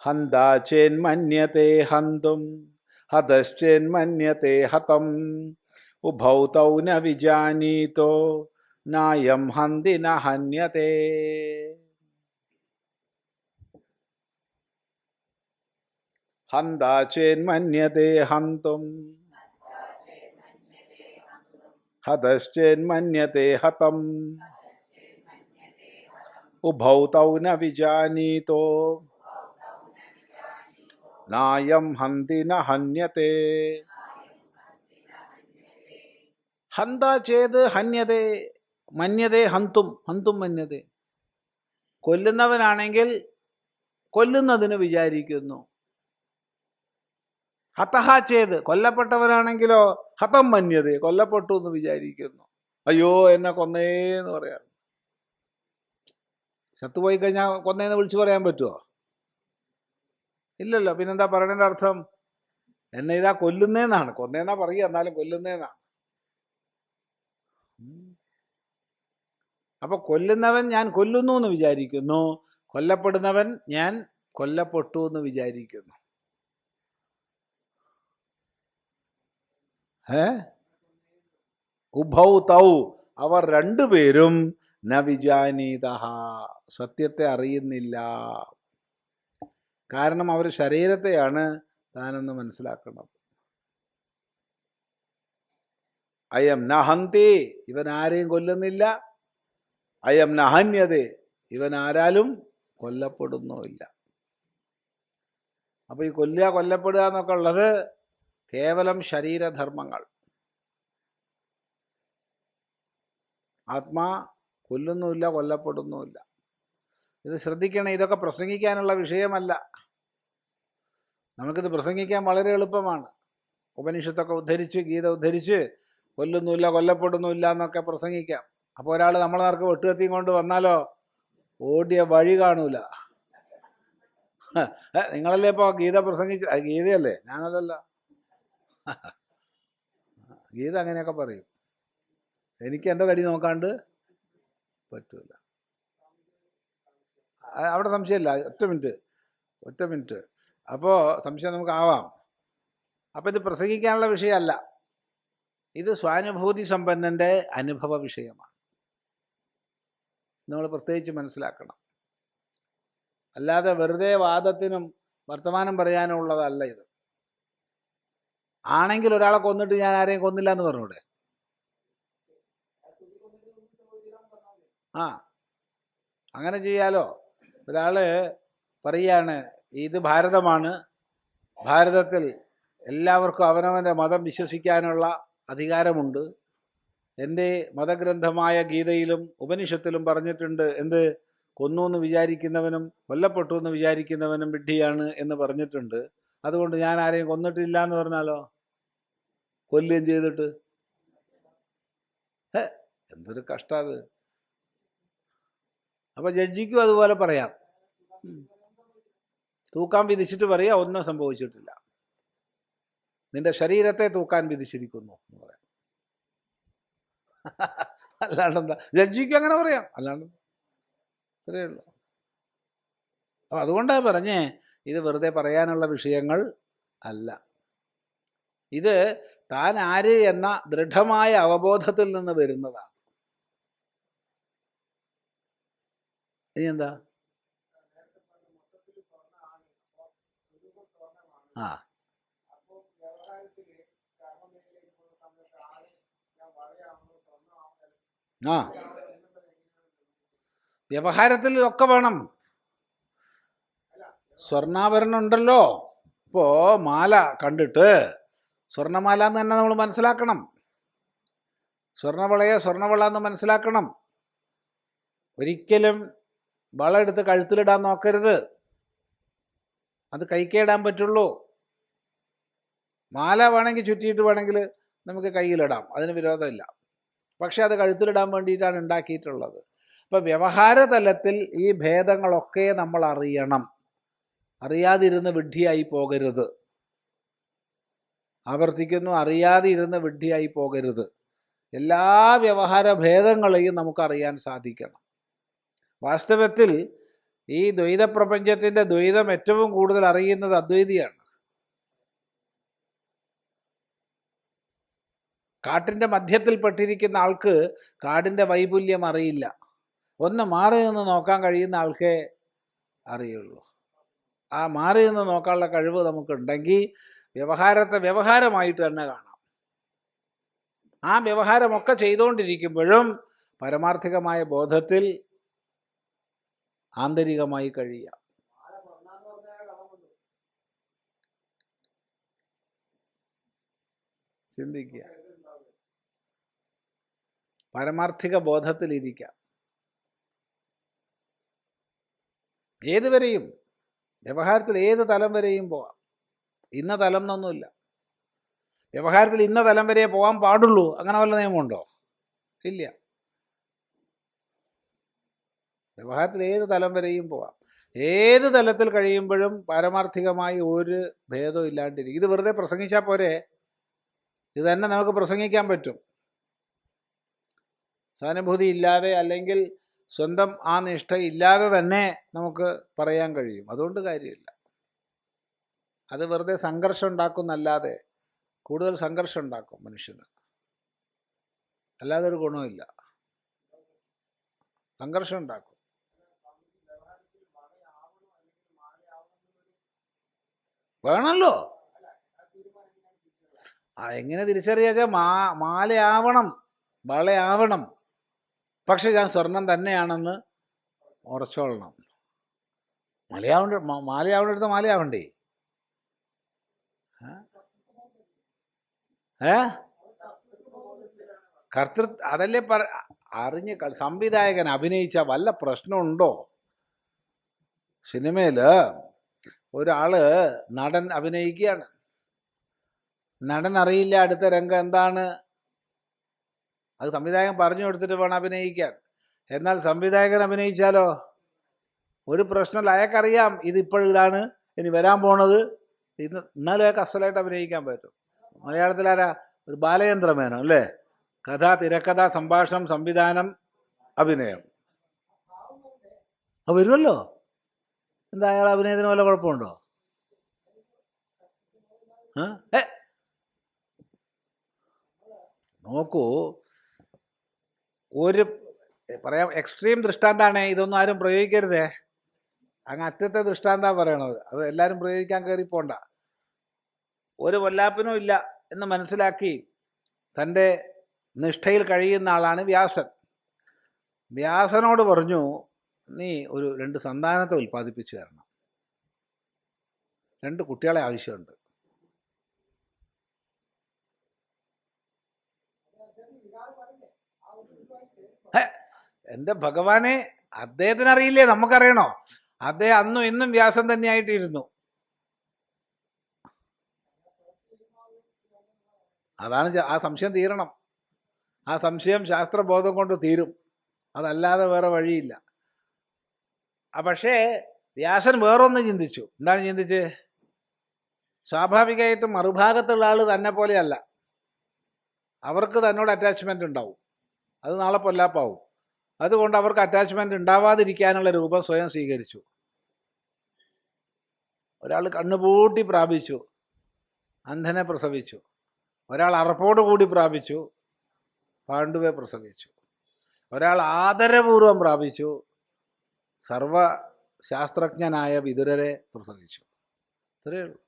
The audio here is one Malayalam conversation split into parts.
ഹന്താചേന്മന്യത്തെ ഹന്തും ഹതശ്ചേന്മന്യത്തെ ഹതം ഉഭൗ തൗ ന വിജാനീതോ നായം ഹന്തി ന ഹന്യത്തെ. ഹന്താചേന്മന്യത്തെ ഹന്തും ഹതശ്ചേന്മന്യത്തെ ഹതം ഉഭൗ തൗ ന വിജാനീതോ നായം ഹന്തി ന ഹന്യത്തെ. ഹന്ത ചേത് ഹന്യതേ മന്യതേ ഹന്തും ഹന്തും മന്യതേ. കൊല്ലുന്നവനാണെങ്കിൽ കൊല്ലുന്നതിന് വിചാരിക്കുന്നു. ഹതഹ ചേത് കൊല്ലപ്പെട്ടവനാണെങ്കിലോ ഹതം മന്യതേ കൊല്ലപ്പെട്ടു എന്ന് വിചാരിക്കുന്നു. അയ്യോ എന്നെ കൊന്നേന്ന് പറയാം. ചത്തുപോയി കഴിഞ്ഞാൽ കൊന്നേന്ന് വിളിച്ചു പറയാൻ പറ്റുമോ? ഇല്ലല്ലോ. പിന്നെന്താ പറയണതിൻ്റെ അർത്ഥം? എന്നെ ഇതാ കൊല്ലുന്നേന്നാണ്. കൊന്നേന്നാ പറയുക, എന്നാലും കൊല്ലുന്നേന്നാണ്. അപ്പൊ കൊല്ലുന്നവൻ ഞാൻ കൊല്ലുന്നു എന്ന് വിചാരിക്കുന്നു, കൊല്ലപ്പെടുന്നവൻ ഞാൻ കൊല്ലപ്പെട്ടു എന്ന് വിചാരിക്കുന്നു. ഉഭൗ തൗ അവർ രണ്ടുപേരും ന വിജാനീതഃ സത്യത്തെ അറിയുന്നില്ല. കാരണം അവർ ശരീരത്തെയാണ് താനെന്ന് മനസ്സിലാക്കുന്നത്. അയം നഹന്തി ഇവൻ ആരെയും കൊല്ലുന്നില്ല, അയം നഹന്യതേ ഇവൻ ആരാലും കൊല്ലപ്പെടുന്നുമില്ല. അപ്പൊ ഈ കൊല്ലുക കൊല്ലപ്പെടുക എന്നൊക്കെ ഉള്ളത് കേവലം ശരീരധർമ്മങ്ങൾ. ആത്മാ കൊല്ലുന്നുമില്ല, കൊല്ലപ്പെടുന്നുമില്ല. ഇത് ശ്രദ്ധിക്കണം. ഇതൊക്കെ പ്രസംഗിക്കാനുള്ള വിഷയമല്ല. നമുക്കിത് പ്രസംഗിക്കാൻ വളരെ എളുപ്പമാണ്. ഉപനിഷത്തൊക്കെ ഉദ്ധരിച്ച്, ഗീത ഉദ്ധരിച്ച് കൊല്ലുന്നില്ല കൊല്ലപ്പെടുന്നില്ല എന്നൊക്കെ പ്രസംഗിക്കാം. അപ്പോൾ ഒരാൾ നമ്മളെ നേർക്ക് വെട്ടുകത്തിയും കൊണ്ട് വന്നാലോ ഓടിയ വഴി കാണൂല. നിങ്ങളല്ലേ ഇപ്പോൾ ഗീത പ്രസംഗിച്ച ഗീതയല്ലേ? ഞാനതല്ല. ഗീത അങ്ങനെയൊക്കെ പറയും. എനിക്ക് എൻ്റെ തടി നോക്കാണ്ട് പറ്റൂല. അവിടെ സംശയമില്ല. ഒറ്റ മിനിറ്റ്. അപ്പോൾ സംശയം നമുക്ക് ആവാം. അപ്പം ഇത് പ്രസംഗിക്കാനുള്ള വിഷയമല്ല. ഇത് സ്വാനുഭൂതി സമ്പന്നൻ്റെ അനുഭവ വിഷയമാണ്. നമ്മൾ പ്രത്യേകിച്ച് മനസ്സിലാക്കണം. അല്ലാതെ വെറുതെ വാദത്തിനും വർത്തമാനം പറയാനുള്ളതല്ല ഇത്. ആണെങ്കിൽ ഒരാളെ കൊന്നിട്ട് ഞാൻ ആരെയും കൊന്നില്ല എന്ന് പറഞ്ഞൂടെ? അങ്ങനെ ചെയ്യാലോ. ഒരാള് പറയാണ് ഇത് ഭാരതമാണ്, ഭാരതത്തിൽ എല്ലാവർക്കും അവനവൻ്റെ മതം വിശ്വസിക്കാനുള്ള അധികാരമുണ്ട്. എൻ്റെ മതഗ്രന്ഥമായ ഗീതയിലും ഉപനിഷത്തിലും പറഞ്ഞിട്ടുണ്ട് എന്ത്? കൊന്നു എന്ന് വിചാരിക്കുന്നവനും കൊല്ലപ്പെട്ടു എന്ന് വിചാരിക്കുന്നവനും വിഡ്ഢിയാണ് എന്ന് പറഞ്ഞിട്ടുണ്ട്. അതുകൊണ്ട് ഞാൻ ആരെയും കൊന്നിട്ടില്ല എന്ന് പറഞ്ഞാലോ? കൊല്ലുകയും ചെയ്തിട്ട് എന്തൊരു കഷ്ടം അത്. അപ്പൊ ജഡ്ജിക്കും അതുപോലെ പറയാം. തൂക്കാൻ വിധിച്ചിട്ട് പറയാ ഒന്നും സംഭവിച്ചിട്ടില്ല, നിന്റെ ശരീരത്തെ തൂക്കാൻ വിധിച്ചിരിക്കുന്നു എന്ന് പറയാം. അല്ലാണ്ടെന്താ? ജഡ്ജിക്കും അങ്ങനെ പറയാം, അല്ലാണ്ട് ഇത്രയേ ഉള്ളൂ. അപ്പം അതുകൊണ്ടാണ് പറഞ്ഞേ ഇത് വെറുതെ പറയാനുള്ള വിഷയങ്ങൾ അല്ല. ഇത് താൻ ആര് എന്ന ദൃഢമായ അവബോധത്തിൽ നിന്ന് വരുന്നതാണ്. ഇനി എന്താ? വ്യവഹാരത്തിൽ ഒക്കെ വേണം. സ്വർണ്ണാഭരണം ഉണ്ടല്ലോ. ഇപ്പോ മാല കണ്ടിട്ട് സ്വർണ്ണമാല എന്ന് തന്നെ നമ്മൾ മനസ്സിലാക്കണം. സ്വർണ്ണവളയെ സ്വർണ്ണവള എന്ന് മനസ്സിലാക്കണം. ഒരിക്കലും വള എടുത്ത് കഴുത്തിലിടാൻ നോക്കരുത്. അത് കൈക്കേടാൻ പറ്റുള്ളൂ. മാല വേണമെങ്കിൽ ചുറ്റിയിട്ട് വേണമെങ്കിൽ നമുക്ക് കയ്യിലിടാം, അതിന് വിരോധമില്ല. പക്ഷെ അത് കഴുത്തിലിടാൻ വേണ്ടിയിട്ടാണ് ഉണ്ടാക്കിയിട്ടുള്ളത്. അപ്പം വ്യവഹാര തലത്തിൽ ഈ ഭേദങ്ങളൊക്കെ നമ്മൾ അറിയണം. അറിയാതിരുന്ന് വിഡ്ഢിയായി പോകരുത്. ആവർത്തിക്കുന്നു, അറിയാതെ ഇരുന്ന് വിഡ്ഢിയായി പോകരുത്. എല്ലാ വ്യവഹാര ഭേദങ്ങളെയും നമുക്കറിയാൻ സാധിക്കണം. വാസ്തവത്തിൽ ഈ ദ്വൈത പ്രപഞ്ചത്തിൻ്റെ ദ്വൈതം ഏറ്റവും കൂടുതൽ അറിയുന്നത് അദ്വൈതിയാണ്. കാട്ടിൻ്റെ മധ്യത്തിൽപ്പെട്ടിരിക്കുന്ന ആൾക്ക് കാടിൻ്റെ വൈപുല്യം അറിയില്ല. ഒന്ന് മാറി നിന്ന് നോക്കാൻ കഴിയുന്ന ആൾക്കേ അറിയുള്ളൂ. ആ മാറി നിന്ന് നോക്കാനുള്ള കഴിവ് നമുക്കുണ്ടെങ്കിൽ വ്യവഹാരത്തെ വ്യവഹാരമായിട്ട് തന്നെ കാണാം. ആ വ്യവഹാരമൊക്കെ ചെയ്തുകൊണ്ടിരിക്കുമ്പോഴും പരമാർത്ഥികമായ ബോധത്തിൽ ആന്തരികമായി കഴിയാം. ചിന്തിക്കുക, പരമാർത്ഥിക ബോധത്തിലിരിക്കാം. ഏതുവരെയും വ്യവഹാരത്തിൽ ഏത് തലം വരെയും പോവാം. ഇന്ന തലം എന്നൊന്നുമില്ല. വ്യവഹാരത്തിൽ ഇന്ന തലം വരെ പോകാൻ പാടുള്ളൂ, അങ്ങനെ വല്ല നിയമമുണ്ടോ? ഇല്ല. വ്യവഹാരത്തിൽ ഏത് തലം വരെയും പോവാം. ഏത് തലത്തിൽ കഴിയുമ്പോഴും പാരമാർത്ഥികമായി ഒരു ഭേദവും ഇല്ലാണ്ടിരിക്കും. ഇത് വെറുതെ പ്രസംഗിച്ചാൽ പോരെ, ഇത് തന്നെ നമുക്ക് പ്രസംഗിക്കാൻ പറ്റും. സാനുഭൂതി ഇല്ലാതെ അല്ലെങ്കിൽ സ്വന്തം ആ നിഷ്ഠ ഇല്ലാതെ തന്നെ നമുക്ക് പറയാൻ കഴിയും. അതുകൊണ്ട് കാര്യമില്ല. അത് വെറുതെ സംഘർഷം ഉണ്ടാക്കുന്നല്ലാതെ കൂടുതൽ സംഘർഷം ഉണ്ടാക്കും മനുഷ്യന്. അല്ലാതെ ഒരു ഗുണമില്ല. സംഘർഷം ഉണ്ടാക്കും. വേണമല്ലോ. എങ്ങനെ തിരിച്ചറിയാച്ചാൽ മാലയാവണം, വളയാവണം. പക്ഷെ ഞാൻ സ്വർണം തന്നെയാണെന്ന് ഉറച്ചോളണം. മാലയാവേണ്ടടുത്ത് മാലയാവണ്ടേ? അതല്ലേ അറിഞ്ഞ് സംവിധായകൻ അഭിനയിച്ച വല്ല പ്രശ്നമുണ്ടോ? സിനിമയിൽ ഒരാള് നടൻ അഭിനയിക്കുകയാണ്. നടൻ അറിയില്ല അടുത്ത രംഗം എന്താണ്. അത് സംവിധായകൻ പറഞ്ഞു കൊടുത്തിട്ട് വേണം അഭിനയിക്കാൻ. എന്നാൽ സംവിധായകൻ അഭിനയിച്ചാലോ ഒരു പ്രശ്നമില്ല. അയാൾക്കറിയാം ഇതിപ്പോഴിതാണ്, ഇനി വരാൻ പോണത്. എന്നാലും അയാൾക്ക് അസലായിട്ട് അഭിനയിക്കാൻ പറ്റും. മലയാളത്തിലാരാ? ഒരു ബാലചന്ദ്ര മേനോൻ അല്ലേ? കഥ, തിരക്കഥ, സംഭാഷണം, സംവിധാനം, അഭിനയം. അത് വരുമല്ലോ. എന്താ അയാൾ അഭിനയത്തിന് വല്ല കുഴപ്പമുണ്ടോ? നോക്കൂ, ഒരു പറയാം എക്സ്ട്രീം ദൃഷ്ടാന്താണ്. ഇതൊന്നും ആരും പ്രയോഗിക്കരുതേ. അങ്ങ് അറ്റത്തെ ദൃഷ്ടാന്താണ് പറയണത്. അത് എല്ലാവരും പ്രയോഗിക്കാൻ കയറിപ്പോണ്ട. ഒരു വല്ലാപ്പിനും ഇല്ല എന്ന് മനസ്സിലാക്കി തൻ്റെ നിഷ്ഠയിൽ കഴിയുന്ന ആളാണ് വ്യാസൻ. വ്യാസനോട് പറഞ്ഞു, നീ ഒരു 2 സന്താനത്തെ ഉൽപ്പാദിപ്പിച്ചു തരണം. 2 കുട്ടികളെ ആവശ്യമുണ്ട്. എൻ്റെ ഭഗവാനെ, അദ്ദേഹത്തിന് അറിയില്ലേ? നമുക്കറിയണോ? അദ്ദേഹം അന്നും ഇന്നും വ്യാസൻ തന്നെയായിട്ടിരുന്നു. അതാണ് ആ സംശയം തീരണം. ആ സംശയം ശാസ്ത്രബോധം കൊണ്ട് തീരും. അതല്ലാതെ വേറെ വഴിയില്ല. പക്ഷേ വ്യാസൻ വേറൊന്ന് ചിന്തിച്ചു. എന്താണ് ചിന്തിച്ച്? സ്വാഭാവികമായിട്ടും മറുഭാഗത്തുള്ള ആൾ തന്നെ പോലെയല്ല. അവർക്ക് തന്നോട് അറ്റാച്ച്മെൻ്റ് ഉണ്ടാവും. അത് നാളെ പൊല്ലാപ്പാവും. അതുകൊണ്ട് അവർക്ക് അറ്റാച്ച്മെൻ്റ് ഉണ്ടാവാതിരിക്കാനുള്ള രൂപം സ്വയം സ്വീകരിച്ചു. ഒരാൾ കണ്ണുപൂട്ടി പ്രാപിച്ചു, അന്ധനെ പ്രസവിച്ചു. ഒരാൾ അറപ്പോട് കൂടി പ്രാപിച്ചു, പാണ്ഡുവെ പ്രസവിച്ചു. ഒരാൾ ആദരപൂർവം പ്രാപിച്ചു, സർവശാസ്ത്രജ്ഞനായ വിതുരരെ പ്രസവിച്ചു. ഇത്രയേ ഉള്ളൂ.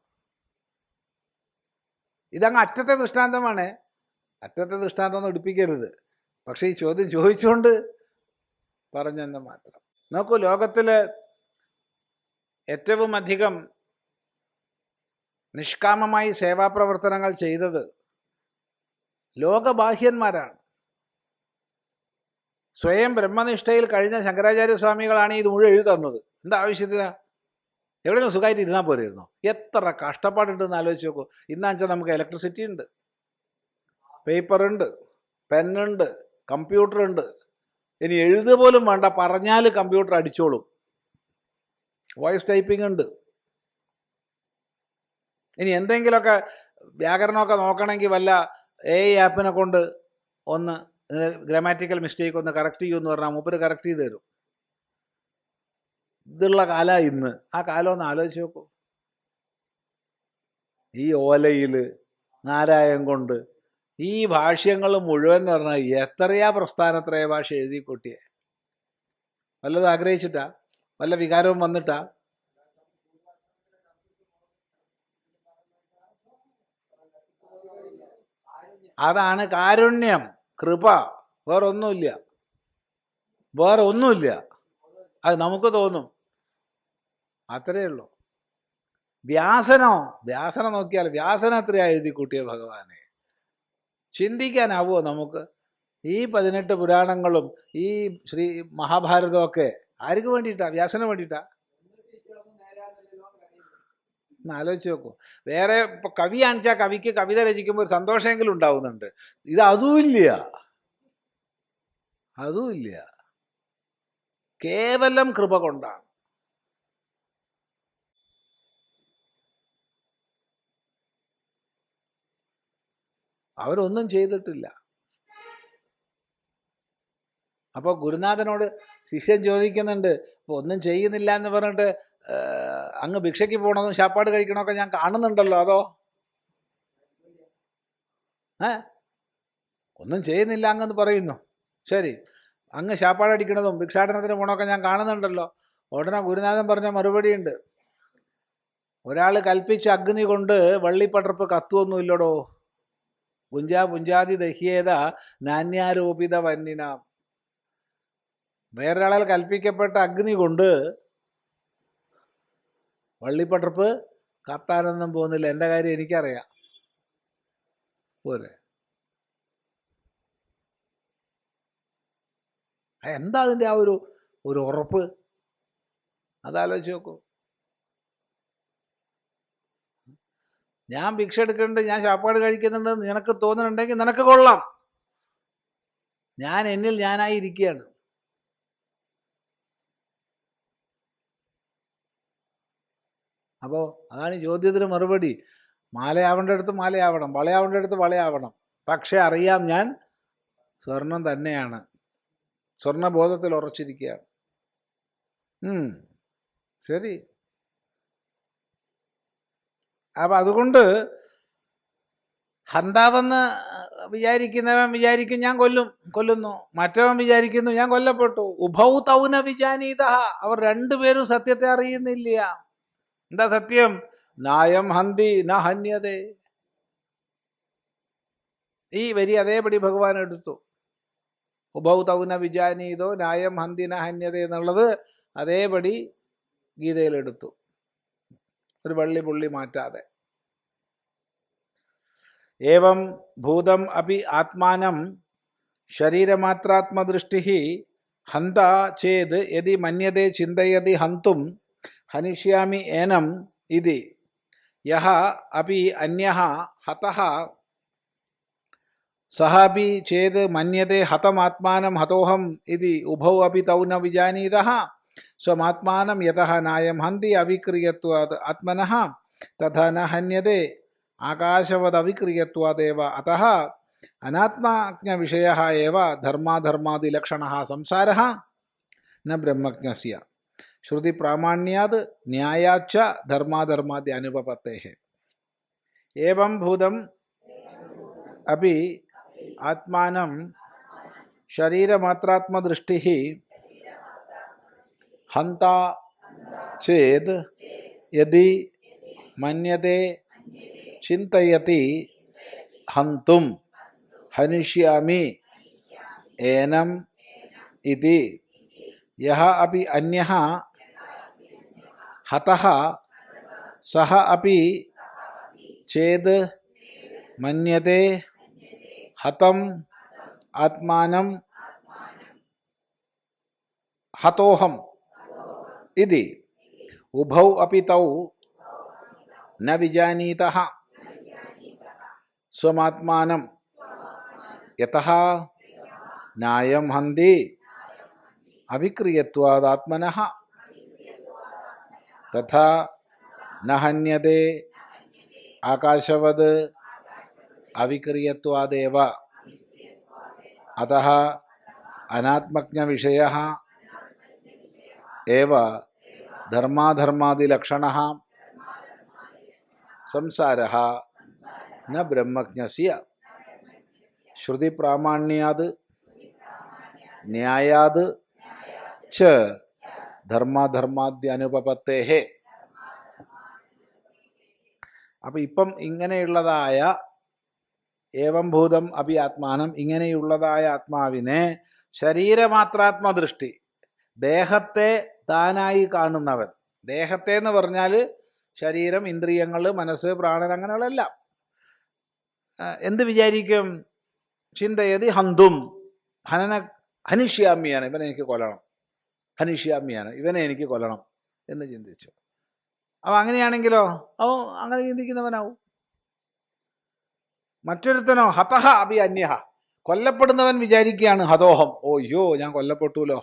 ഇതങ്ങ് അറ്റത്തെ ദൃഷ്ടാന്തമാണ്. അറ്റത്തെ ദൃഷ്ടാന്തം ഒന്നും എടുപ്പിക്കരുത്. പക്ഷേ ഈ ചോദ്യം ചോദിച്ചുകൊണ്ട് പറഞ്ഞെന്ന് മാത്രം. നോക്കൂ, ലോകത്തിൽ ഏറ്റവും അധികം നിഷ്കാമമായി സേവാപ്രവർത്തനങ്ങൾ ചെയ്തത് ലോകബാഹ്യന്മാരാണ്. സ്വയം ബ്രഹ്മനിഷ്ഠയിൽ കഴിഞ്ഞ ശങ്കരാചാര്യസ്വാമികളാണ് ഇത് മുഴുവൻ എഴുതി തന്നത്. എന്താ ആവശ്യത്തിനാ? എവിടെയെങ്കിലും സുഖമായിട്ട് ഇരുന്നാൽ പോരായിരുന്നോ? എത്ര കഷ്ടപ്പാടുണ്ടെന്ന് ആലോചിച്ച് നോക്കൂ. ഇന്നാച്ചാൽ നമുക്ക് ഇലക്ട്രിസിറ്റി ഉണ്ട്, പേപ്പറുണ്ട്, പെന്നുണ്ട്, കമ്പ്യൂട്ടറുണ്ട്. ഇനി എഴുതുക പോലും വേണ്ട, പറഞ്ഞാൽ കമ്പ്യൂട്ടർ അടിച്ചോളും. വോയിസ് ടൈപ്പിംഗ് ഉണ്ട്. ഇനി എന്തെങ്കിലുമൊക്കെ വ്യാകരണമൊക്കെ നോക്കണമെങ്കിൽ വല്ല AI ആപ്പിനെ കൊണ്ട് ഒന്ന് ഗ്രാമാറ്റിക്കൽ മിസ്റ്റേക്ക് ഒന്ന് കറക്റ്റ് ചെയ്യുമെന്ന് പറഞ്ഞാൽ മൂപ്പര് കറക്റ്റ് ചെയ്ത് തരും. ഇതുള്ള കാലം ഇന്ന്. ആ കാലം ഒന്ന് ആലോചിച്ച് നോക്കൂ. ഈ ഓലയിൽ നാരായം കൊണ്ട് ഈ ഭാഷ്യങ്ങൾ മുഴുവൻ എന്ന് പറഞ്ഞാൽ എത്രയാ പ്രസ്ഥാനത്രയ ഭാഷ എഴുതി കൂട്ടിയെ. വല്ലതും ആഗ്രഹിച്ചിട്ടാ? വല്ല വികാരവും വന്നിട്ടാ? അതാണ് കാരുണ്യം, കൃപ. വേറൊന്നുമില്ല, വേറെ ഒന്നുമില്ല. അത് നമുക്ക് തോന്നും, അത്രയേ ഉള്ളൂ. വ്യാസനെ നോക്കിയാൽ വ്യാസന എത്രയാ എഴുതി കൂട്ടിയ ഭഗവാനെ. ചിന്തിക്കാനാവുമോ നമുക്ക്? ഈ 18 പുരാണങ്ങളും ഈ ശ്രീ മഹാഭാരതമൊക്കെ ആർക്ക് വേണ്ടിയിട്ടാ? വ്യാസന് വേണ്ടിയിട്ടാ? ഒന്ന് ആലോചിച്ച് നോക്കൂ. വേറെ ഇപ്പൊ കവിയാണിച്ചാൽ കവിക്ക് കവിത രചിക്കുമ്പോൾ ഒരു സന്തോഷമെങ്കിലും ഉണ്ടാവുന്നുണ്ട്. ഇത് അതുമില്ല. കേവലം കൃപ കൊണ്ടാണ്. അവരൊന്നും ചെയ്തിട്ടില്ല. അപ്പോൾ ഗുരുനാഥനോട് ശിഷ്യൻ ചോദിക്കുന്നുണ്ട്, ഇപ്പോൾ ഒന്നും ചെയ്യുന്നില്ല എന്ന് പറഞ്ഞിട്ട് അങ്ങ് ഭിക്ഷയ്ക്ക് പോകണമെന്നും ശാപ്പാട് കഴിക്കണമൊക്കെ ഞാൻ കാണുന്നുണ്ടല്ലോ, അതോ ഒന്നും ചെയ്യുന്നില്ല അങ്ങെന്ന് പറയുന്നു. ശരി, അങ്ങ് ശാപ്പാട് അടിക്കണതും ഭിക്ഷാടനത്തിന് പോകണമൊക്കെ ഞാൻ കാണുന്നുണ്ടല്ലോ. ഉടനെ ഗുരുനാഥൻ പറഞ്ഞ മറുപടിയുണ്ട്, ഒരാൾ കൽപ്പിച്ച അഗ്നി കൊണ്ട് വള്ളിപ്പടർപ്പ് കത്തുവൊന്നുമില്ലടോ. പുഞ്ചാതി ദഹ്യേത നാന്യാരോപിത വന്യനാം. വേറൊരാളാൽ കൽപ്പിക്കപ്പെട്ട അഗ്നി കൊണ്ട് വള്ളിപ്പടർപ്പ് കത്താനൊന്നും പോകുന്നില്ല. എൻ്റെ കാര്യം എനിക്കറിയാം. പോരെ, എന്താ അതിൻ്റെ ആ ഒരു ഉറപ്പ്? അതാലോചിച്ച് നോക്കൂ. ഞാൻ ഭിക്ഷ എടുക്കുന്നുണ്ട്, ഞാൻ ശാപ്പാട് കഴിക്കുന്നുണ്ടെന്ന് നിനക്ക് തോന്നുന്നുണ്ടെങ്കിൽ നിനക്ക് കൊള്ളാം. ഞാൻ എന്നിൽ ഞാനായി ഇരിക്കുകയാണ്. അപ്പോൾ അതാണ് ഈ ചോദ്യത്തിന് മറുപടി. മാലയാവേണ്ട അടുത്ത് മാലയാവണം, വളയാവേണ്ട അടുത്ത് വളയാവണം. പക്ഷെ അറിയാം ഞാൻ സ്വർണം തന്നെയാണ്. സ്വർണബോധത്തിൽ ഉറച്ചിരിക്കുകയാണ്. ശരി. അപ്പം അതുകൊണ്ട് ഹന്താവെന്ന് വിചാരിക്കുന്നവൻ വിചാരിക്കും ഞാൻ കൊല്ലുന്നു. മറ്റവൻ വിചാരിക്കുന്നു ഞാൻ കൊല്ലപ്പെട്ടു. ഉഭൗ തൗന വിജാനീത. അവർ രണ്ടുപേരും സത്യത്തെ അറിയുന്നില്ല. എന്താ സത്യം? നായം ഹന്തി ന ഹന്യതേ. ഈ വരി അതേപടി ഭഗവാൻ എടുത്തു. ഉഭൗ തൗന വിജാനീതോ നായം ഹന്തി ന ഹന്യതേ എന്നുള്ളത് അതേപടി ഗീതയിലെടുത്തു, ഒരു പുള്ളി മാറ്റാതെ. ഏവം ഭൂതം അപി ആത്മാനം ശരീരമാത്രാത്മദൃഷ്ടി ഹന്ത ചേത് യദി മന്യതേ ചിന്തയതി ഹന്തും ഹനിഷ്യാമി ഏനം ഇതി യഹ അപി അന്യഃ ഹതഃ സഹ അപി ചേത് മന്യതേ ഹതമാത്മാനം ഹതോഹം ഇതി ഉഭൗ അപി തൗ ന വിജാനീതഃ സ്വമാത്മാനം യതഃ നായം ഹന്തി അവിക്രിയത്വാത് ആത്മനഃ തഥാ ന ഹന്യതേ ആകാശവദ് അവിക്രിയത്വാദേവ അതഃ അനാത്മാജ്ഞവിഷയഃ ഏവ ധർമാധർമാദിലക്ഷണഃ സംസാരഃ ന ബ്രഹ്മജ്ഞസ്യ ശ്രുതി പ്രാമാണ്യാത് ന്യായാച്ച ധർമാധർമാദി അനുപപത്തേഃ. ഏവം ഭൂതം അപി ആത്മാനം ശരീരമാത്രാത്മദൃഷ്ടി ഹന്ത ചേത് യദി മന്യതേ ചിന്തയതി ഹന്തും ഹനിഷ്യാമി ഏനം ഇതി യഹ അപി അന്യഃ ഹതഃ സഹ അപി ചേത് മന്യതേ ഹതം ആത്മാനം ഹതോഹം ഇതി ഉഭൗ അപി തൗ ന വിജാനീതഃ സ്വമാത്മാനം യതഃ നായം ഹന്തി അവിക്രിയത്വാദാത്മനഃ തഥാ ന ഹന്യതേ ആകാശവത് അവിക്രിയത്വാദേവ. അതഃ അനാത്മജ്ഞവിഷയഃ ഏവ ധർമാധർമാദിലക്ഷണഃ സംസാരഃ ന ബ്രഹ്മജ്ഞസ്യ ശ്രുതിപ്രാമാണ്യാത് ന്യായാത് ച ധർമാധർമാദ്യനുപപത്തേഃ. അപ്പം ഇപ്പം ഇങ്ങനെയുള്ളതായ ഏവം ഭൂതം അപി ആത്മാനം, ഇങ്ങനെയുള്ളതായ ആത്മാവിനെ ശരീരമാത്രാത്മദൃഷ്ടി, ദേഹത്തെ താനായി കാണുന്നവൻ. ദേഹത്തെ എന്ന് പറഞ്ഞാൽ ശരീരം, ഇന്ദ്രിയങ്ങൾ, മനസ്സ്, പ്രാണൻ, അങ്ങനെയുള്ളതെല്ലാം. എന്ത് വിചാരിക്കും? ചിന്തയതി ഹന്തും ഹനിഷ്യാമിയാണ്, ഇവനെ എനിക്ക് കൊല്ലണം, ഹനിഷ്യാമിയാണ്, ഇവനെ എനിക്ക് കൊല്ലണം എന്ന് ചിന്തിച്ചു. അപ്പോൾ അങ്ങനെയാണെങ്കിലോ അങ്ങനെ ചിന്തിക്കുന്നവനാവും. മറ്റൊരുത്തനോ ഹതഹ അഭി അന്യഹ, കൊല്ലപ്പെടുന്നവൻ വിചാരിക്കുകയാണ് ഹതോഹം, ഓയ്യോ ഞാൻ കൊല്ലപ്പെട്ടുല്ലോ,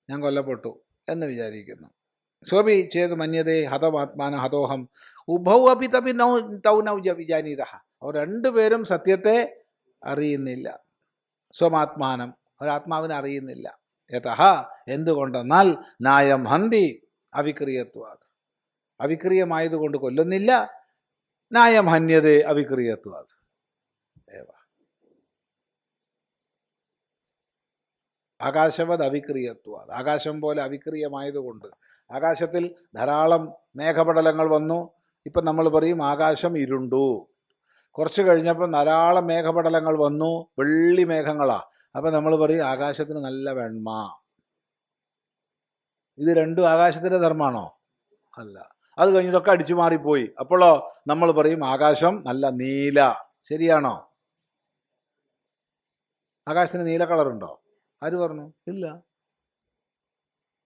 ഞാൻ കൊല്ലപ്പെട്ടു എന്ന് വിചാരിക്കുന്നു. സ്വപി ചേത് മന്യതേ ഹതമാത്മാന ഹതോഹം ഉഭൗ അപി തപി തൗ നൗ വിജാനീത. അവർ രണ്ടുപേരും സത്യത്തെ അറിയുന്നില്ല. സ്വമാത്മാനം, ഒരാത്മാവിനെ അറിയുന്നില്ല. യതഃ, എന്തുകൊണ്ടെന്നാൽ നായം ഹന്തി അവിക്രിയത്വാത്, അവിക്രിയമായതുകൊണ്ട് കൊല്ലുന്നില്ല. നായം ഹന്യതേ അവിക്രിയത്വാത് ഏവ. ആകാശവത് അവിക്രിയത്വാത്, ആകാശം പോലെ അവിക്രിയമായതുകൊണ്ട്. ആകാശത്തിൽ ധാരാളം മേഘപടലങ്ങൾ വന്നു. ഇപ്പം നമ്മൾ പറയും ആകാശം ഇരുണ്ടു. കുറച്ച് കഴിഞ്ഞപ്പോൾ ധാരാളം മേഘപടലങ്ങൾ വന്നു, വെള്ളി മേഘങ്ങളാ. അപ്പം നമ്മൾ പറയും ആകാശത്തിന് നല്ല വെണ്മ. ഇത് രണ്ടും ആകാശത്തിൻ്റെ ധർമ്മമാണോ? അല്ല. അത് കഴിഞ്ഞതൊക്കെ അടിച്ചു മാറിപ്പോയി. അപ്പോഴോ നമ്മൾ പറയും ആകാശം നല്ല നീല. ശരിയാണോ? ആകാശത്തിന് നീല കളറുണ്ടോ? ആര് പറഞ്ഞു? ഇല്ല.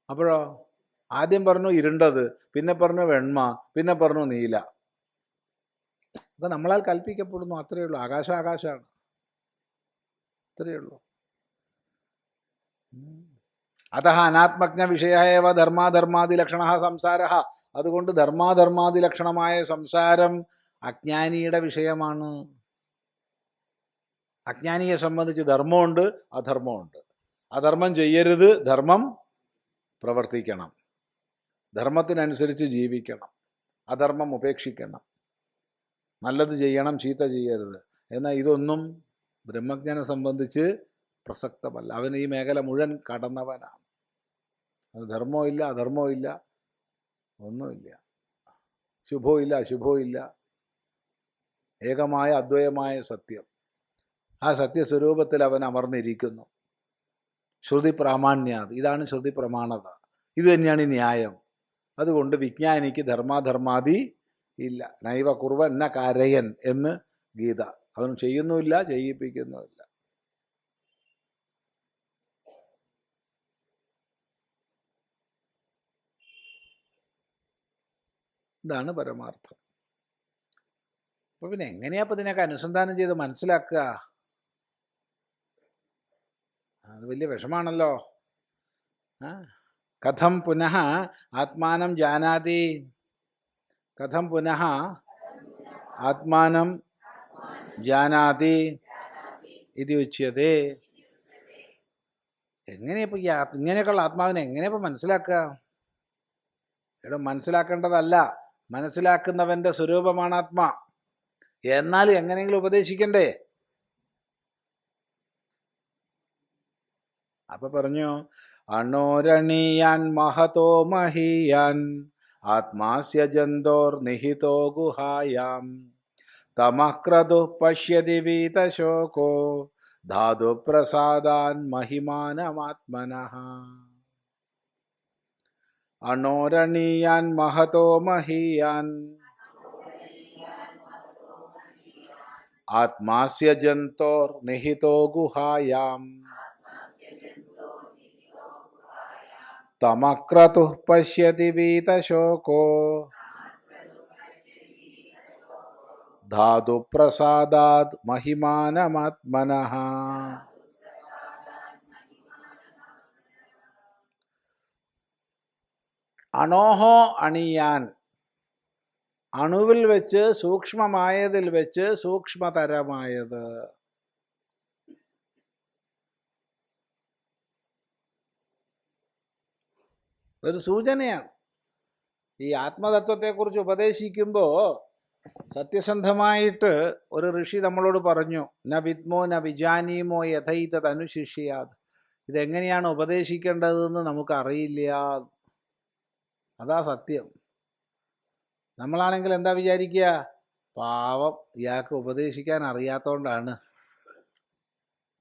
അപ്പോഴോ ആദ്യം പറഞ്ഞു ഇരുണ്ടത്, പിന്നെ പറഞ്ഞു വെണ്മ, പിന്നെ പറഞ്ഞു നീല. അപ്പം നമ്മളാൽ കൽപ്പിക്കപ്പെടുന്നു, അത്രയേ ഉള്ളൂ. ആകാശം ആകാശമാണ്, അത്രയേ ഉള്ളൂ. അതഃ അനാത്മജ്ഞ വിഷയേവ ധർമാധർമാദിലക്ഷണ സംസാരഃ. അതുകൊണ്ട് ധർമാധർമാദിലക്ഷണമായ സംസാരം അജ്ഞാനിയുടെ വിഷയമാണ്. അജ്ഞാനിയെ സംബന്ധിച്ച് ധർമ്മമുണ്ട്, അധർമ്മമുണ്ട്. അധർമ്മം ചെയ്യരുത്, ധർമ്മം പ്രവർത്തിക്കണം. ധർമ്മത്തിനനുസരിച്ച് ജീവിക്കണം, അധർമ്മം ഉപേക്ഷിക്കണം. നല്ലത് ചെയ്യണം, ചീത്ത ചെയ്യരുത്. എന്നാൽ ഇതൊന്നും ബ്രഹ്മജ്ഞനെ സംബന്ധിച്ച് പ്രസക്തമല്ല. അവൻ ഈ മേഖല മുഴുവൻ കടന്നവനാണ്. അത് ധർമ്മവും ഇല്ല, അധർമ്മവും ഇല്ല, ഒന്നുമില്ല. ശുഭവും ഇല്ല, അശുഭവും ഇല്ല. ഏകമായ അദ്വയമായ സത്യം. ആ സത്യസ്വരൂപത്തിൽ അവൻ അമർന്നിരിക്കുന്നു. ശ്രുതി പ്രാമാണ്യാത്, ഇതാണ് ശ്രുതി പ്രമാണത. ഇത് തന്നെയാണ് ന്യായം. അതുകൊണ്ട് വിജ്ഞാനിക്ക് ധർമാധർമാദി ഇല്ല. നൈവ കുർവൻ ന കാരയൻ എന്ന് ഗീത. അവൻ ചെയ്യുന്നുമില്ല, ചെയ്യിപ്പിക്കുന്നുമില്ല. ഇതാണ് പരമാർത്ഥം. അപ്പൊ പിന്നെ എങ്ങനെയാ അപ്പം ഇതിനൊക്കെ അനുസന്ധാനം ചെയ്ത് മനസ്സിലാക്കുക? അത് വലിയ വിഷമാണല്ലോ. കഥം പുനഃ ആത്മാനം ജാനാതി, കഥം പുനഃ ആത്മാനം ജാനാതി ഇത് ഉച്യതേ. എങ്ങനെയപ്പോൾ ഇങ്ങനെയൊക്കെയുള്ള ആത്മാവിനെ എങ്ങനെയപ്പോൾ മനസ്സിലാക്കുക? എടോ, മനസ്സിലാക്കേണ്ടതല്ല, മനസ്സിലാക്കുന്നവൻ്റെ സ്വരൂപമാണ് ആത്മാ. എന്നാലും എങ്ങനെയെങ്കിലും ഉപദേശിക്കണ്ടേ? അപ്പൊ പറഞ്ഞു അണോരണീയാൻ മഹതോ മഹീയാൻ ആത്മാസ്യ ജന്തോർ നിഹിതോ ഗുഹായാം തമക്രതു പശ്യതി വീതശോകോ ധാതു പ്രസാദാൻ മഹിമാനമാത്മനഃ. അണോരണീയാൻ മഹതോ മഹീയാൻ ആത്മാസ്യ ജന്തോർ നിഹിതോ ഗുഹായാം തമക്രതു പശ്യതി വീതശോകോ ധാതു പ്രസാദാത് മഹിമാനമാത്മനഃ. അണോഹോ അണിയാൻ, അണുവിൽ വെച്ച് സൂക്ഷ്മമായതിൽ വെച്ച് സൂക്ഷ്മതരമായത്. അതൊരു സൂചനയാണ്. ഈ ആത്മതത്വത്തെക്കുറിച്ച് ഉപദേശിക്കുമ്പോൾ സത്യസന്ധമായിട്ട് ഒരു ഋഷി നമ്മളോട് പറഞ്ഞു, ന വിദ്മോ ന വിജാനീമോ യഥൈതത് അനുശിഷ്യാത്. ഇതെങ്ങനെയാണ് ഉപദേശിക്കേണ്ടതെന്ന് നമുക്കറിയില്ല. അതാ സത്യം. നമ്മളാണെങ്കിൽ എന്താ വിചാരിക്കുക, പാവം ഇയാൾക്ക് ഉപദേശിക്കാൻ അറിയാത്തതുകൊണ്ടാണ്.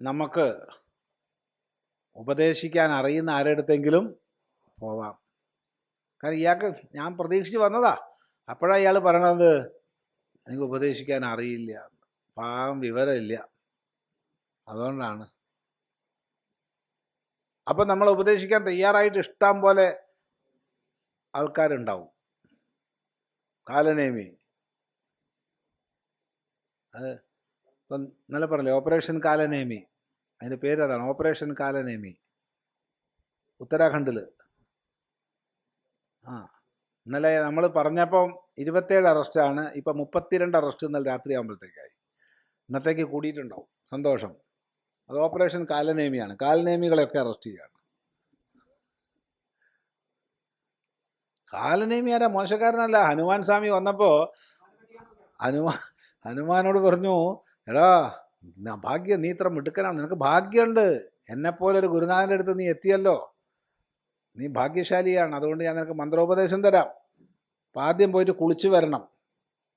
നമുക്ക് ഉപദേശിക്കാൻ അറിയുന്ന ആരെടുത്തെങ്കിലും പോവാം. കാരണം ഇയാൾക്ക് ഞാൻ പ്രതീക്ഷിച്ച് വന്നതാ, അപ്പോഴാണ് ഇയാൾ പറയണത് എനിക്ക് ഉപദേശിക്കാൻ അറിയില്ല, പാവം വിവരമില്ല, അതുകൊണ്ടാണ്. അപ്പം നമ്മൾ ഉപദേശിക്കാൻ തയ്യാറായിട്ട് ഇഷ്ടം പോലെ ആൾക്കാരുണ്ടാവും. കാലനേമി അത് ഇപ്പം ഇന്നലെ പറഞ്ഞില്ലേ, ഓപ്പറേഷൻ കാലനേമി, അതിൻ്റെ പേരതാണ്, ഓപ്പറേഷൻ കാലനേമി, ഉത്തരാഖണ്ഡിൽ. ഇന്നലെ നമ്മൾ പറഞ്ഞപ്പം 27 അറസ്റ്റാണ്, ഇപ്പം 32 അറസ്റ്റ് ഇന്നലെ രാത്രി ആകുമ്പോഴത്തേക്കായി. ഇന്നത്തേക്ക് കൂടിയിട്ടുണ്ടാവും. സന്തോഷം. അത് ഓപ്പറേഷൻ കാലനേമിയാണ്. കാലനേമികളെയൊക്കെ അറസ്റ്റ് ചെയ്യുകയാണ്. കാലനേമി ആരാ? മോശക്കാരനല്ല. ഹനുമാൻ സ്വാമി വന്നപ്പോൾ ഹനുമാനോട് പറഞ്ഞു, എടാ ഭാഗ്യം, നീ ഇത്ര മിടുക്കനാണ്, നിനക്ക് ഭാഗ്യമുണ്ട്, എന്നെപ്പോലൊരു ഗുരുനാഥൻ്റെ അടുത്ത് നീ എത്തിയല്ലോ, നീ ഭാഗ്യശാലിയാണ്, അതുകൊണ്ട് ഞാൻ നിനക്ക് മന്ത്രോപദേശം തരാം. അപ്പം ആദ്യം പോയിട്ട് കുളിച്ചു വരണം,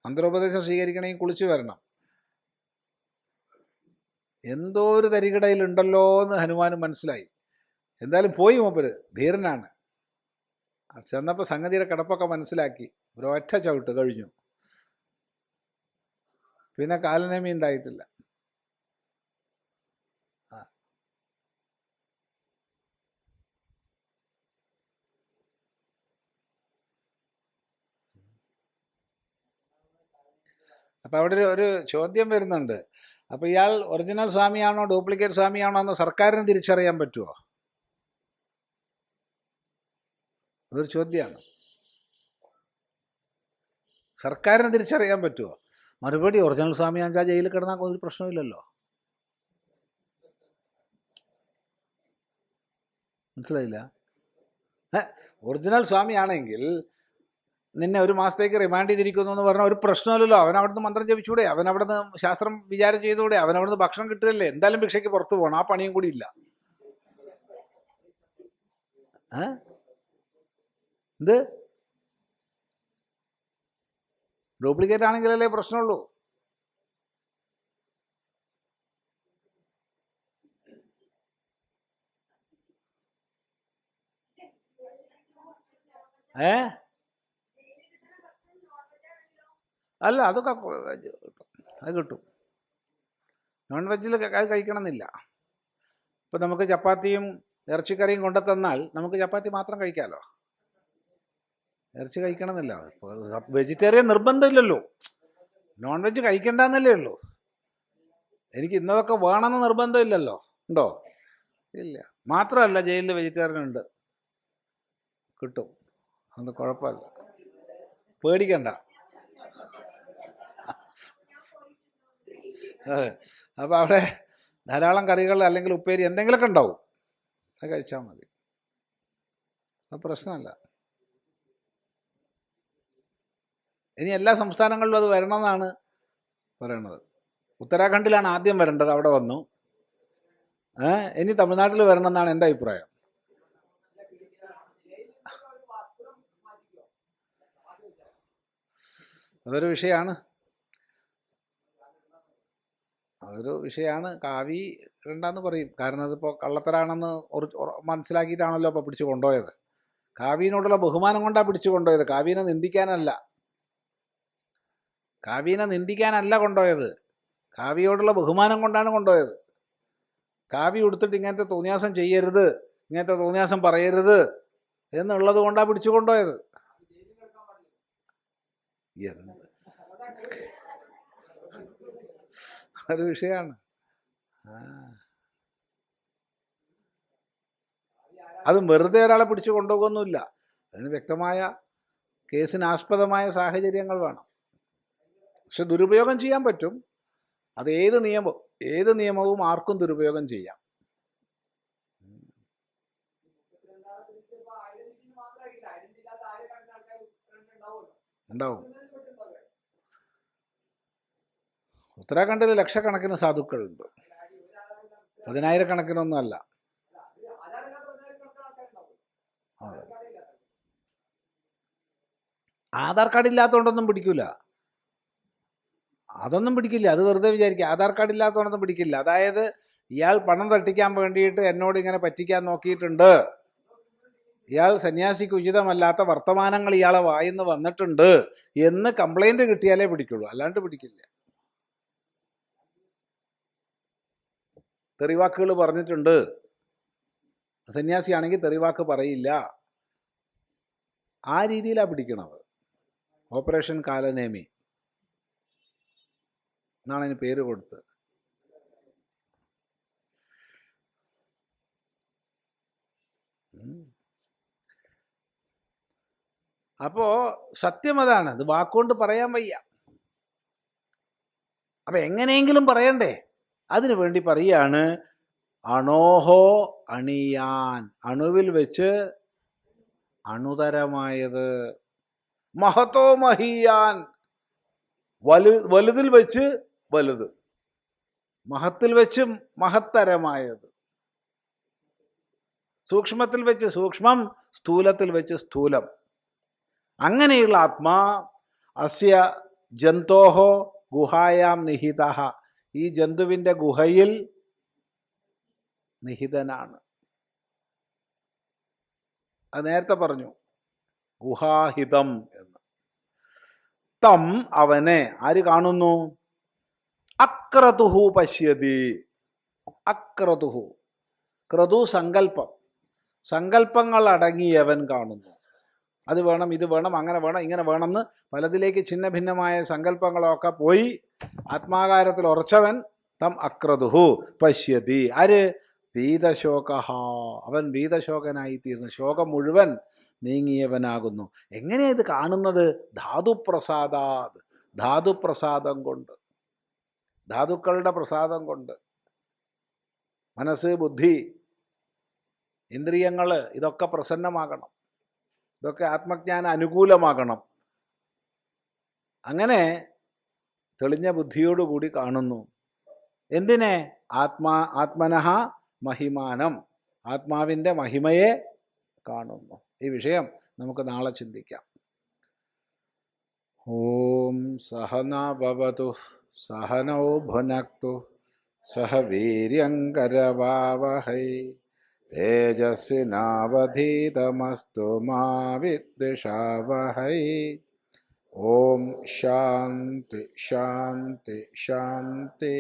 മന്ത്രോപദേശം സ്വീകരിക്കണമെങ്കിൽ കുളിച്ചു വരണം. എന്തോ ഒരു തരികിടയിലുണ്ടല്ലോ എന്ന് ഹനുമാന് മനസ്സിലായി. എന്തായാലും പോയി, മൂപ്പര് ധീരനാണ്. ചെന്നപ്പോൾ സംഗതിയുടെ കിടപ്പൊക്കെ മനസ്സിലാക്കി, ഒരു ഒറ്റ ചവിട്ട് കഴിഞ്ഞു. പിന്നെ കാലനേമി ഉണ്ടായിട്ടില്ല. അപ്പം അവിടെ ഒരു ചോദ്യം വരുന്നുണ്ട്. അപ്പോൾ ഇയാൾ ഒറിജിനൽ സ്വാമിയാണോ ഡ്യൂപ്ലിക്കേറ്റ് സ്വാമിയാണോ എന്ന് സർക്കാരിന് തിരിച്ചറിയാൻ പറ്റുമോ? അതൊരു ചോദ്യമാണ്. സർക്കാരിന് തിരിച്ചറിയാൻ പറ്റുമോ? മറുപടി, ഒറിജിനൽ സ്വാമിയാണെന്ന് ജയിലിൽ കിടന്നാൽ ഒരു പ്രശ്നമില്ലല്ലോ. മനസ്സിലായില്ല? ഒറിജിനൽ സ്വാമിയാണെങ്കിൽ നിന്നെ ഒരു മാസത്തേക്ക് റിമാൻഡ് ചെയ്തിരിക്കുന്നു എന്ന് പറഞ്ഞാൽ ഒരു പ്രശ്നമില്ലല്ലോ. അവൻ അവിടുന്ന് മന്ത്രം ജപിച്ചൂടെ, അവൻ അവിടുന്ന് ശാസ്ത്രം വിചാരം ചെയ്തുകൂടെ, അവൻ അവിടുന്ന് ഭക്ഷണം കിട്ടുകയല്ലേ, എന്തായാലും ഭിക്ഷയ്ക്ക് പുറത്തു പോകണം, ആ പണിയും കൂടി ഇല്ല. എന്ത് ഡ്യൂപ്ലിക്കേറ്റ് ആണെങ്കിലല്ലേ പ്രശ്നമുള്ളൂ. അല്ല, അതൊക്കെ അത് കിട്ടും. നോൺ വെജിൽ അത് കഴിക്കണമെന്നില്ല. ഇപ്പം നമുക്ക് ചപ്പാത്തിയും ഇറച്ചിക്കറിയും കൊണ്ടുതന്നാൽ നമുക്ക് ചപ്പാത്തി മാത്രം കഴിക്കാമല്ലോ, ഇറച്ചി കഴിക്കണമെന്നില്ല. വെജിറ്റേറിയൻ നിർബന്ധമില്ലല്ലോ, നോൺ വെജ് കഴിക്കണ്ടെന്നല്ലേ ഉള്ളൂ. എനിക്ക് ഇന്നതൊക്കെ വേണമെന്ന് നിർബന്ധമില്ലല്ലോ, ഉണ്ടോ? ഇല്ല. മാത്രമല്ല ജയിലിൽ വെജിറ്റേറിയൻ ഉണ്ട്, കിട്ടും, അത് കുഴപ്പമില്ല, പേടിക്കണ്ട. അതെ. അപ്പോൾ അവിടെ ധാരാളം കറികൾ അല്ലെങ്കിൽ ഉപ്പേരി എന്തെങ്കിലുമൊക്കെ ഉണ്ടാവും, അത് കഴിച്ചാൽ മതി, അത് പ്രശ്നമല്ല. ഇനി എല്ലാ സംസ്ഥാനങ്ങളിലും അത് വരണമെന്നാണ് പറയണത്. ഉത്തരാഖണ്ഡിലാണ് ആദ്യം വരേണ്ടത്, അവിടെ വന്നു. ഇനി തമിഴ്നാട്ടിൽ വരണമെന്നാണ് എൻ്റെ അഭിപ്രായം. അതൊരു വിഷയമാണ്, കാവി ഇടണ്ടെന്ന് പറയും. കാരണം അതിപ്പോൾ കള്ളത്തരാണെന്ന് മനസ്സിലാക്കിയിട്ടാണല്ലോ ഇപ്പോൾ പിടിച്ചു കൊണ്ടുപോയത്. കാവീനോടുള്ള ബഹുമാനം കൊണ്ടാണ് പിടിച്ചു കൊണ്ടുപോയത്, കാവീനെ നിന്ദിക്കാനല്ല കൊണ്ടുപോയത്, കാവിയോടുള്ള ബഹുമാനം കൊണ്ടാണ് കൊണ്ടുപോയത്. കാവി ഉടുത്തിട്ട് ഇങ്ങനത്തെ തോന്നിയാസം ചെയ്യരുത്, ഇങ്ങനത്തെ തോന്നിയാസം പറയരുത് എന്നുള്ളത് കൊണ്ടാണ് പിടിച്ചു കൊണ്ടുപോയത്. ഒരു വിഷയമാണ്. അതും വെറുതെ ഒരാളെ പിടിച്ചു കൊണ്ടുപോകുന്നില്ല, അതിന് വ്യക്തമായ കേസിനാസ്പദമായ സാഹചര്യങ്ങൾ വേണം. പക്ഷെ ദുരുപയോഗം ചെയ്യാൻ പറ്റും. അത് ഏത് നിയമവും ആർക്കും ദുരുപയോഗം ചെയ്യാം. ഉണ്ടാവും. ഉത്തരാഖണ്ഡിൽ ലക്ഷക്കണക്കിന് സാധുക്കളുണ്ട്, 10,000 അല്ല. ആധാർ കാർഡ് ഇല്ലാത്തതുകൊണ്ടൊന്നും പിടിക്കൂല, അതൊന്നും പിടിക്കില്ല. അത് വെറുതെ വിചാരിക്കുക, ആധാർ കാർഡ് ഇല്ലാത്തതുകൊണ്ടൊന്നും പിടിക്കില്ല. അതായത് ഇയാൾ പണം തട്ടിക്കാൻ വേണ്ടിയിട്ട് എന്നോട് ഇങ്ങനെ പറ്റിക്കാൻ നോക്കിയിട്ടുണ്ട്, ഇയാൾ സന്യാസിക്ക് ഉചിതമല്ലാത്ത വർത്തമാനങ്ങൾ ഇയാളെ വായിന്ന് വന്നിട്ടുണ്ട് എന്ന് കംപ്ലൈന്റ് കിട്ടിയാലേ പിടിക്കുള്ളൂ, അല്ലാണ്ട് പിടിക്കില്ല. തെറിവാക്കുകൾ പറഞ്ഞിട്ടുണ്ട്, സന്യാസിയാണെങ്കിൽ തെറിവാക്ക് പറയില്ല, ആ രീതിയിലാണ് പിടിക്കണത്. ഓപ്പറേഷൻ കാലനേമി എന്നാണ് അതിന് പേര് കൊടുത്ത്. അപ്പോ സത്യം അതാണ്, അത് വാക്കുകൊണ്ട് പറയാൻ വയ്യ. അപ്പൊ എങ്ങനെയെങ്കിലും പറയണ്ടേ, അതിനു വേണ്ടി പറയാണ് അണോഹോ അണിയാൻ, അണുവിൽ വെച്ച് അണുതരമായത്, മഹത്തോ മഹിയാൻ, വലുതിൽ വെച്ച് വലുത്, മഹത്തിൽ വെച്ച് മഹത്തരമായത്, സൂക്ഷ്മത്തിൽ വെച്ച് സൂക്ഷ്മം, സ്ഥൂലത്തിൽ വെച്ച് സ്ഥൂലം. അങ്ങനെയുള്ള ആത്മാ അസ്യ ജന്തോഹോ ഗുഹായാം നിഹിത, ഈ ജന്തുവിൻ്റെ ഗുഹയിൽ നിഹിതനാണ്. അത് നേരത്തെ പറഞ്ഞു, ഗുഹാഹിതം എന്ന്. തം അവനെ ആര് കാണുന്നു? അക്രതുഹു പശ്യതി. അക്രതുഹു, ക്രതു സങ്കല്പം, സങ്കല്പങ്ങൾ അടങ്ങിയവൻ കാണുന്നു. അത് വേണം, ഇത് വേണം, അങ്ങനെ വേണം, ഇങ്ങനെ വേണമെന്ന് പലതിലേക്ക് ഛിന്ന ഭിന്നമായ സങ്കല്പങ്ങളൊക്കെ പോയി ആത്മാകാരത്തിൽ ഉറച്ചവൻ തം അക്രതുഹു പശ്യതി. ആര്? ഭീതശോക, അവൻ ഭീതശോകനായിത്തീർന്നു, ശോകം മുഴുവൻ നീങ്ങിയവനാകുന്നു. എങ്ങനെയാണ് ഇത് കാണുന്നത്? ധാതുപ്രസാദാത്, ധാതുപ്രസാദം കൊണ്ട്, ധാതുക്കളുടെ പ്രസാദം കൊണ്ട്. മനസ്സ്, ബുദ്ധി, ഇന്ദ്രിയങ്ങൾ ഇതൊക്കെ പ്രസന്നമാകണം, ഇതൊക്കെ ആത്മജ്ഞാന അനുകൂലമാകണം. അങ്ങനെ തെളിഞ്ഞ ബുദ്ധിയോടുകൂടി കാണുന്നു. എന്തിനെ? ആത്മനഃ മഹിമാനം, ആത്മാവിൻ്റെ മഹിമയെ കാണുന്നു. ഈ വിഷയം നമുക്ക് നാളെ ചിന്തിക്കാം. ഓം സഹന ഭവതു സഹനൗ ഭുനക്തു സഹ വീര്യങ്കരവാവഹൈ തേജസ്വിനാവധീതമസ്തു മാ വിദ്വിഷാവഹൈ. ഓം ശാന്തി ശാന്തി ശാന്തി.